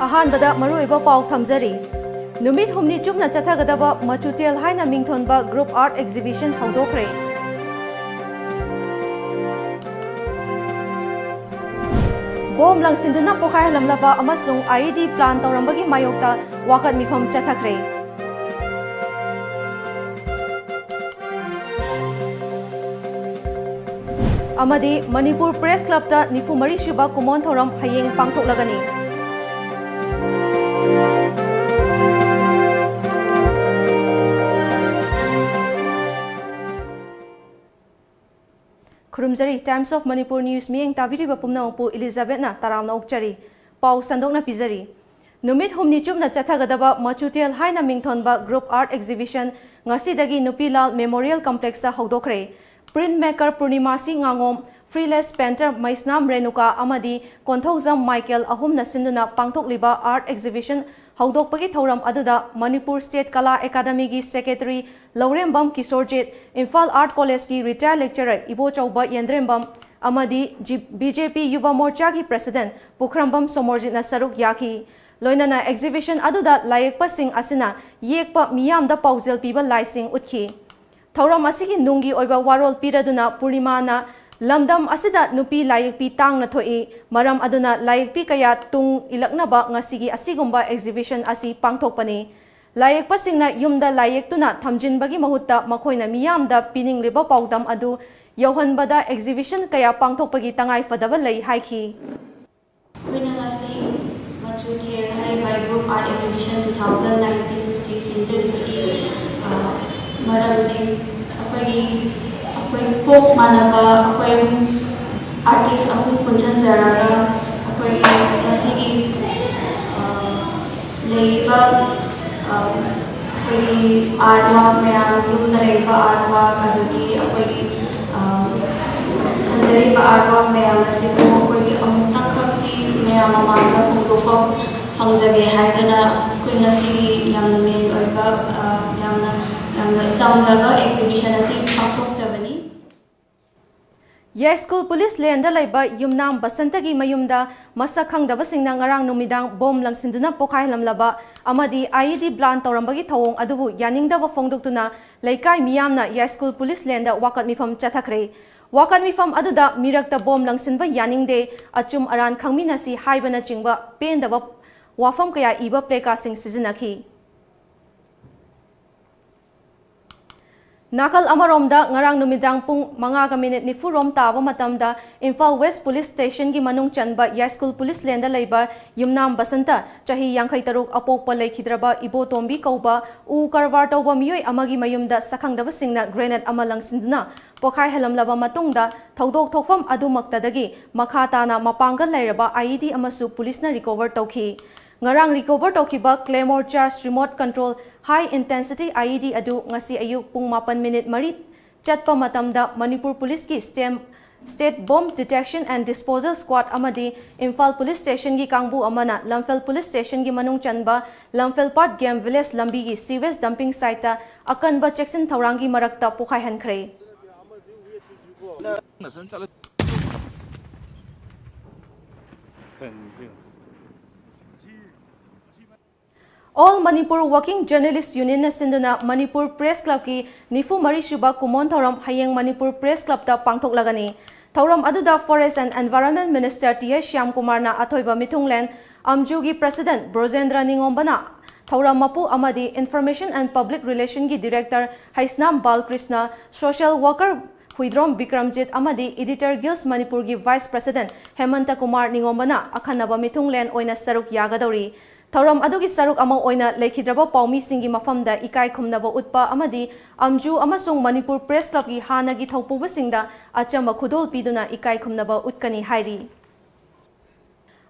अहानबदा मरुइबा पाउ थमजरी नुमित humni chupna chathagadaba Machu-thel haina mingthonba group art exhibition houdokhre bom langsinduna pokhaihallamba amasung IED plan tourambagi mayokta wakat meepham chathkhre amadi Manipur Press Club ta nifu mari suba kumon thouram hayeng pangthoklagani Kurumjari Times of Manipur News miyeng tabiriba pumnapu Elizabeth na taramna ukchari pau sandokna pizari numit humni chupna chathagadaba Machu-thel haina mingthonba group art exhibition ngasidagi Nupilal Memorial Complex ta houdokhre printmaker Purnimasi ngangom freelance painter Maisnam Renuka amadi Konthojam Michael ahum na sinduna pangthokliba art exhibition houdokhpagi thouram aduda Manipur State Kala Academy gi secretary Laurembam Kisorjit Imphal Art College ki retired lecturer Ibo Chauba Yendrembam amadi BJP Yuva Morcha ki president Pukhrambam Somorjit na saruk yaki loinana exhibition aduda layekpa sing asina yekpa miyam da paujel piba laising utkhi thouram asigi nungi oiba warol piraduna Purnimana lamdam asida nupi layekpi tang na thoi maram aduna layekpi kaya tung ilaknaba ngasigi asigumba exhibition asi pangthokpani layekpa singna yumda layektuna thamjinbagi mahutta makhoina miyamda piningliba paudam adu yohanbada exhibition kaya pangthokpagi tangai fadaba lei haiki Winamasi Machu-thel by group art exhibition 2019 season 30 maramdi apagi pok manaba akwai artist ahum punjan jaraga akwai ngasigi leiba akwai artwork mayam yumda leiba artwork adugi akwai sanjariba artwork mayam asibu akwai amutang kakti mayam amanga photo samjage haidana akwai ngasigi yamna main oiba yamna chamdaba exhibition asi pangthokjabani Yes School Police Lenda laiba yumnam basantagi mayumda masa khangdaba singna ngarang numidang bom langsinduna pokhaihallamba amadi IED plan tourambagi thawong adubu yaningdaba phongdoktuna laikai miyamna Yes School Police Lenda wakat meepham chathkhre wakat meepham aduda mirakta bom langsinba yaningde achum aran khangminasi haibana chingba pendaba wafam kaya iba pleka sing sizinakhi Nakal amaromda ngarang numidang pung mga minute ni furom taba matamda Imphal West Police Station gi manung chanba Yes School Police Lenda laiba yumnam basanta chahi 53 apokpa leikhidraba ibo tombi kauba u karwar tawba miyoi amagi mayumda sakhangdaba singna grenade ama langsinduna pokhaihallamba matungda thodok thokfam adumaktadagi makhatana mapangal lairaba IED amasu police na recover tawki ngarang recover tawkiba Claymore charge remote control high intensity IED adu ngasi ayuk pung 8 minute marit chatpa matamda Manipur Police ki State Bomb Detection and Disposal Squad amadi Imphal Police Station gi kangbu amana Lamphel Police Station gi manung chanba Lamphel Part Game Village lambi gi sewage dumping site ta akanba checksin thaurangi marakta pokhaihallkhre All Manipur Working Journalists Union na sinduna Manipur Press Club ki nifu mari suba kumon thouram hayeng Manipur Press Club ta pangthoklagani thouram aduda Forest and Environment Minister T.S. Shyam Kumar na athoiba mithunglen amju gi President Brojendra Ningombana thouram mapu amadi Information and Public Relation gi Director Haisnam Balkrishna Social Worker Huidrom Bikramjit amadi Editor Guilds Manipur gi Vice President Hemanta Kumar Ningombana akhanaba mithunglen oina saruk yagadori thauram adugi saruk amang oina leikhidraba paumi singi mafamda ikai khumnaba utpa amadi amju amasung Manipur Press Club gi hanagi thaupuba singda achamba khudol piduna ikai khumnaba utkani hairi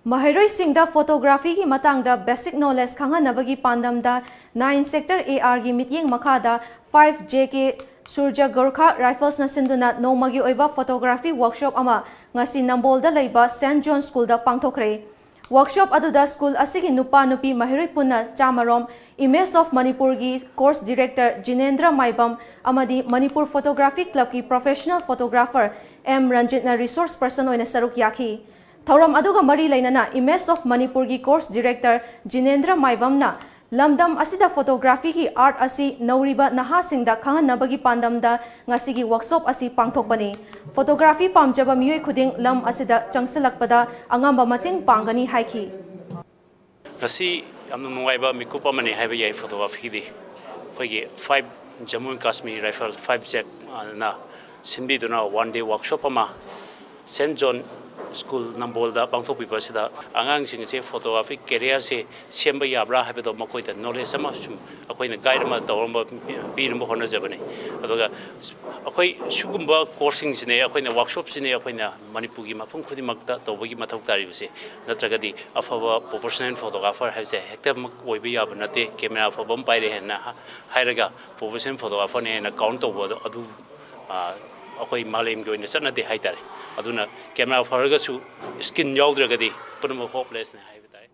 Mahairoi singda photography gi matangda basic knowledge khanganabagi pandamda 9 sector AR gi mityeng makhada 5 JK Surja Gorkha Rifles Langsinduna Nomagi Oiba Photography Workshop ama ngasi Nambolda leiba St. John School da pangthoklagani. Workshop aduda school asigi nupa nupi mahiroi punna chamarom Image of Manipur gi course director Jinendra Maibam amadi Manipur Photography Club ki professional photographer M Ranjit na resource person oina saruk yaki. Thouram aduga mari lainana Image of Manipur gi course director Jinendra Maibam na lamdam asida photography ki art asi nauriba naha singda khanganabagi pandamda ngasigi workshop asi pangthokbani. Photography pamjaba miyoi khuding lam asida changsalakpada angamba mating pangani haiki. Kasi amna nungaiba mikupa mani haiba yai photography di khoigi 5 Jammu and Kashmir rifle 5 jack na sinbi duna one day workshop ama St. John School Nambolda pangthokpi pasida angang sing se photography career se semba yabra habedo makoi da knowledge sama sum akoina guide ma tawramba piramba hona jabane adoga akoi sugumba coursing sine akoina workshop sine akoina Manipur gi mafum khudi makta tawbagi mathok tari buse natragadi afaba professional photographer have se hekta mak oibi yab nate camera afabam paire hena hairaga professional photographer ne na count tawbo adu akoi malem goina sanade haitare aduna camera faragasu skin yaudragadi punama hopeless ne haibtai.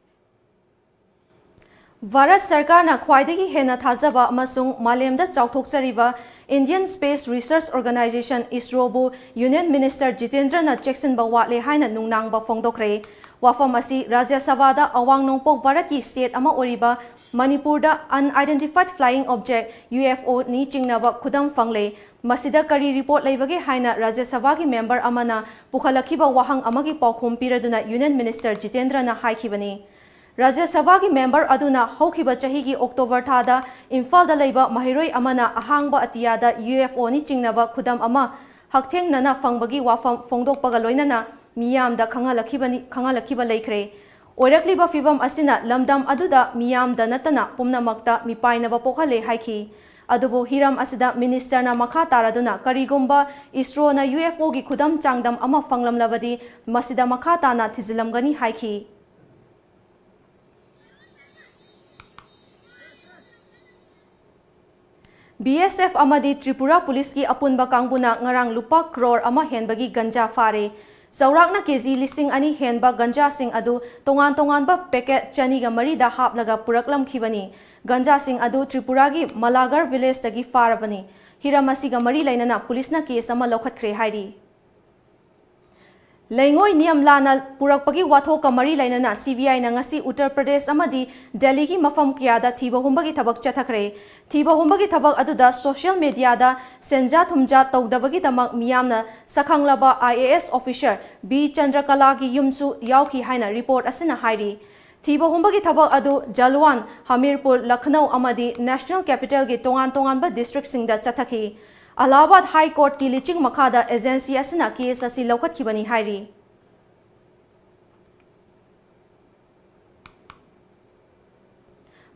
Bharat Sarkar na khwaidagi hena thajaba amasung malemda chauthokchariba Indian Space Research Organization ISRO bu Union Minister Jitendra na Jackson ba watle haina nungnang ba phongdokhre. Wafam asi Rajya Sabha da awang nongpok Bharat ki state ama oriba Manipur da unidentified flying object UFO ni chingnaba khudam fangle. Masida kari report laibage haina Rajya Sabha ki member amana pukhalakhiba wahang amagi paukhum piraduna Union Minister Jitendra na haikibani. Rajya Sabha ki member aduna hokhiba chahi ki October thada Imphal da laiba mahiroi amana ahangba atiyada UFO ni chingnaba khudam ama haktheng nana fangbagi wafam phongdokpaga loinana miyam da khangalakhiba laikre. Oirakliba fibam asina lamdam aduda miyam da natana pumnamakta mipainaba pokhale haiki. Adubo hiram asida minister na makha taraduna karigumba ISRO na UFO gi khudam changdam ama fanglamlabadi masida makha tana thizilamgani haiki. BSF amadi Tripura police ki apunba kangbuna ngarang lupa crore ama henbagi ganja fare. Saurakna keji lising ani henba ganja sing adu tongan ba packet chaniga marida haplaga puraklam khibani. Ganja sing adu Tripura gi Malagar village tagi farabani. Hiramasiga mari lainana police na case ama lokhathkhre hairi. Laingoi niyam lana purakpagi watho ka mari lainana CBI na ngasi Uttar Pradesh amadi Delhi gi mafam kiyada thiba humbagi thabak chathkhre. Thiba humbagi thabak aduda social media da senja thumja tawdabagi tamak miyamna sakhanglaba IAS officer B Chandrakala gi yumsu yauki haina report asina hairi. Thiba humbagi thabak adu Jalwan, Hamirpur, Lucknow amadi National Capital gi tongan ba district singda chathaki. Allahabad High Court ki liching makhada agency asina case asi lokhathibani hairi.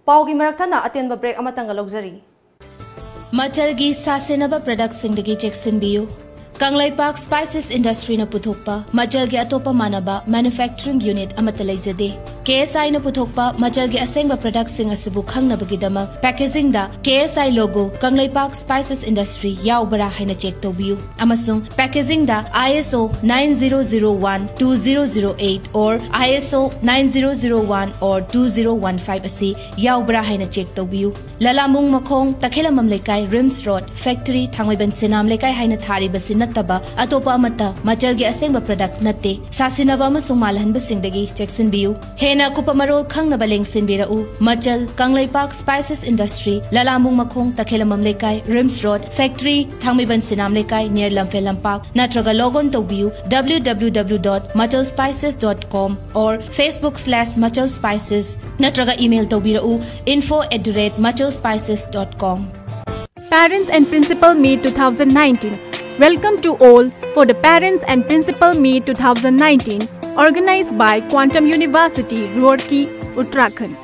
Paugi maraktana atenba break amatanga logzari. Machu-thel gi sasenaba product singdagi Jackson biu. Kanglaipak spices industry na puthokpa Machu-thel gi atopa manaba manufacturing unit amata leizade. KSI na puthokpa Machu-thel gi asengba product sing asibu khangnabagidama packaging da KSI logo Kanglaipak spices industry yaubara haina check tobiu. Amasung packaging da ISO 9001-2008 or ISO 9001 or 2015 asi yaubara haina check tobiu. Lalamung makhong takhelamam lekai Rims Road factory thangwaiban senam lekai haina thari basin taba atopa amata Machu-thel gi asengba product natte sasinaba amasung malhanba singdagi Jackson biu. Hena kupamarol khangnaba lengsinbirau Machu-thel Kanglaipak spices industry Lalamung makhong takhelamam lekai Rims Road factory thangwaiban senam lekai near Lamfelampak natraga logon tobiu www.machu-thelspices.com or Facebook/Machu-thel-spices natraga email tobirau info@machu-thelspices.com. Parents and Principal Meet 2019. Welcome to all for the Parents and Principal Meet 2019 organized by Quantum University, Roorkee, Uttarakhand.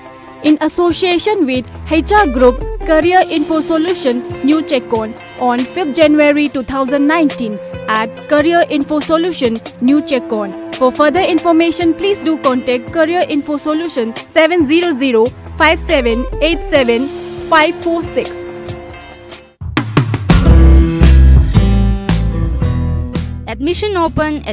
In association with HR Group Career Info Solution, New Chekon on 5th January 2019 at Career Info Solution, New Chekon. For further information, please do contact Career Info Solution 700 5787 546. Admission open.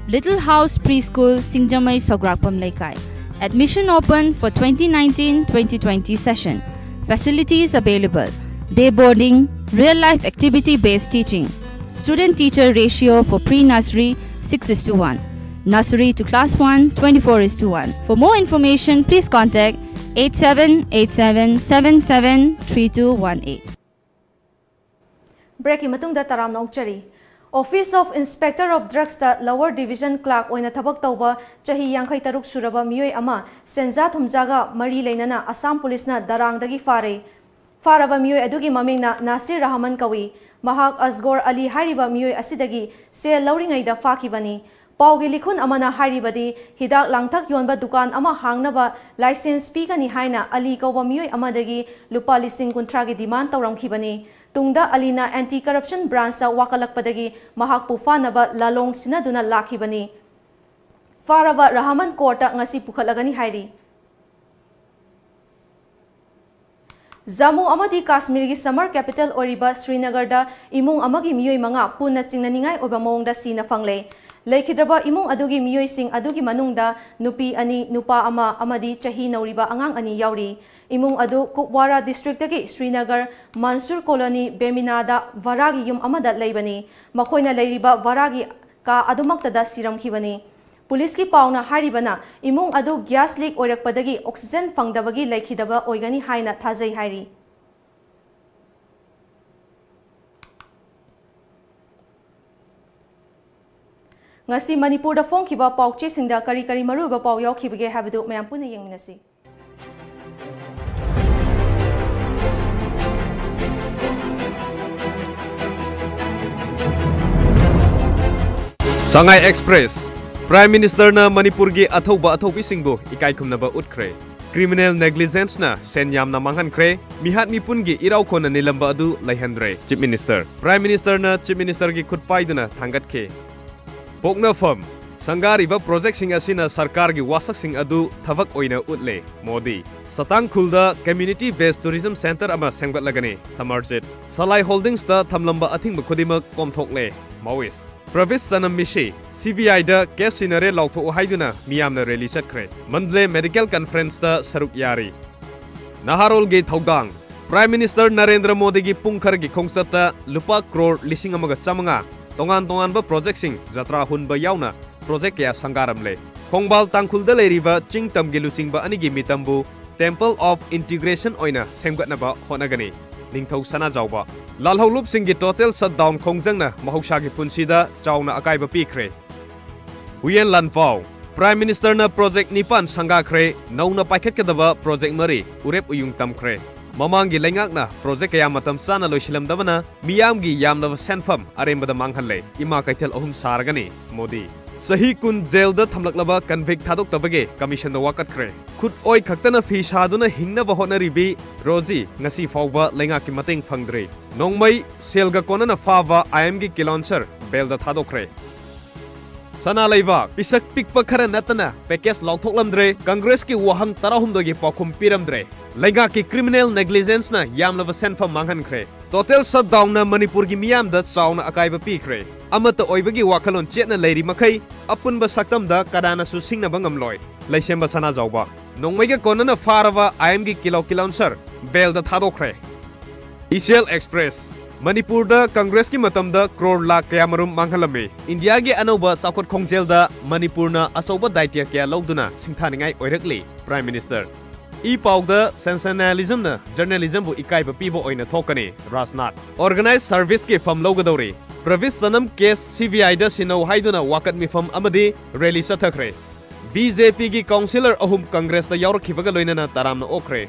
Little House Preschool Singjamai Sograkpam Laikai. Admission open for 2019-2020 session. Facilities available. Day boarding, real-life activity-based teaching. Student-teacher ratio for pre-nursery 6:1. Nursery to class 1 24:1. For more information, please contact 8787773218. Breaking matungda taram naukchari. Office of Inspector of Drugs ta Lower Division Clerk oina thabak tauba chahi yankhai taruk suraba miyoi ama senja thumjaga mari leinana Assam Police na darangdagi fare. Faraba miyoi adugi mamingna Nasir Rahman kawi. Mahak Asgor Ali hariba miyoi asidagi se lauringaida fakibani. Paugi likhun amana haribadi hidak langthak yonba dukan ama hangnaba license pigani haina Ali kauba miyoi amadagi lupa lising kuntragi demand tauramkhibani. Tungda Alina Anti-Corruption Branch sa wakalakpadagi mahak pufanaba lalong sinaduna lakibani. Faraba Rahman Korta ngasi pukhalagani hairi. Jammu amadi Kashmir gi summer capital oriba Srinagar da imung amagi miyoi manga punna chingnaningai oba mawngda sina fangle. Laikhidraba imung adugi miyoi sing adugi manungda nupi ani nupa ama amadi chahi nauriba angang ani yauri. Imung adu Kupwara district dagi Srinagar Mansur Colony Beminada Varagi yum amada laibani. Makoina lairiba Varagi ka adumaktada siramkhibani. Police ki pauna haribana imung adu gas leak oirakpadagi oxygen fangdabagi laikhidaba oigani haina thazai hairi. Ngasi Manipur da phongkhiba pauche singda kari maruba pau yaukhibage habadu mayam puna yengminasi. Shanghai Express Prime Minister na Manipur gi athauba athaupi singbu ikai khumnaba utkre. Criminal negligence na senyam na manghankre mihat mipun gi irau khona nilamba adu laihandre. Chief Minister Prime Minister na Chief Minister gi khutpaiduna thangatkhe. Pokna firm Sangariba project sing asina sarkar gi wasak sing adu thavak oina utle. Modi Satang khulda community based tourism center ama sengbatlagani samarjit. Salai holdings ta thamlamba athingba khodimak komthokle. Mawis Pravis Sanam Mishi CVI da case sinare lautho haiduna miyamna rally chathkhre. Mandle medical conference ta saruk yari. Naharol ge thaudang Prime Minister Narendra Modi gi pungkhar gi khongsata lupa crore lising amaga chamanga tongan ba project sing jatra hunba yauna project ya sangaram le. Khongbal tangkhulda leiriba chingtam gi lusingba anigi mitambu Temple of Integration oina semgatnaba honagani. Ningthau sana jawba lalhau lup singi total shutdown khongjangna mahausa gi punsida chawna akaiba pikre. Huyen Lanfau Prime Minister na project nipan sangakhre nauna paikhet kadaba project mari urep uyung tamkhre. Mamangi lengakna project kaya matam sana loisilamdabana miyamgi yamnava senfam arembada manghalle ima kaithel ahum sargani. Modi Sahi kun jail da thamlaklaba convict thadok tabage commission da wakat khre. Khut oi khaktana fi saduna hingna ba honaribi Rozi ngasi fawba lenga ki mating phangdre. Nongmai selga konana fawa IM gi kilonser bel da thadokre. Sana leiwa pisak pikpa khara natana package lauthoklamdre Congress ki wahang tarahumdo gi pakhum piramdre. Lenga ki criminal negligence na yamlava senfam manghankre. Total shutdown na Manipur gi miyam da chauna akaiba pikre. Amata oibagi wakalon chetna leiri makai apunba saktamda kadana su singna bangamloi laisemba sana jawba nongmaiga konana farava IM gi kilonser bel da thadokre. Ishel Express Manipur da Congress ki matamda crore lakh kaya marum manghalame India gi anoba sakot khongjel da Manipur na asoba daitya kaya logduna singthaningai oirakli Prime Minister E-Pawda sensationalism na journalism bu ikaiba pibo oina thokani Rasnath Organized Service ki fam logadori Pravis Sanam case CVI da sino haiduna wakat meepham amadi rally chathkhre. BJP gi councillor ahum Congress da yaurakhibaga loinana taramna okhre.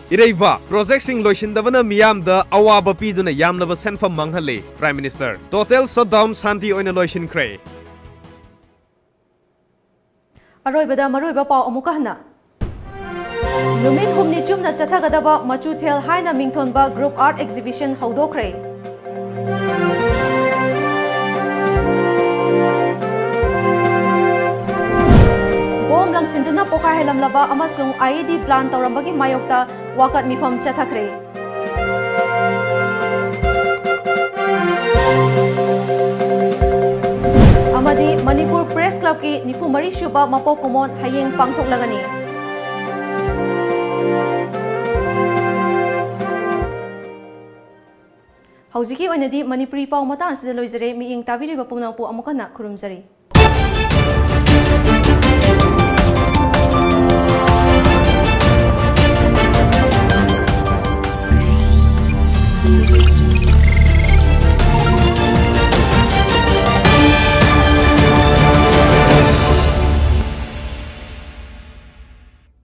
Ireiba project sing loisindavana miyam da awaba piduna yamlaba senfam manghalle Prime Minister. Total shutdown santi oina loisinkhre. Aroibada maroiba paw amuka hana. Numit humni chumna chathagadaba Machu-thel haina mingthonba group art exhibition houdokhre. Langsinduna pokhaihallamba amasung IED plan tourambagi mayokta wakat meepham chathkhre. amadi Manipur Press Club ki nifumari suba mapok kumon hayeng pangthoklagani. Haujiki oinadi Manipuri pau matang sida loizare mi ing tabiri bapungna pu amukana kurumjari.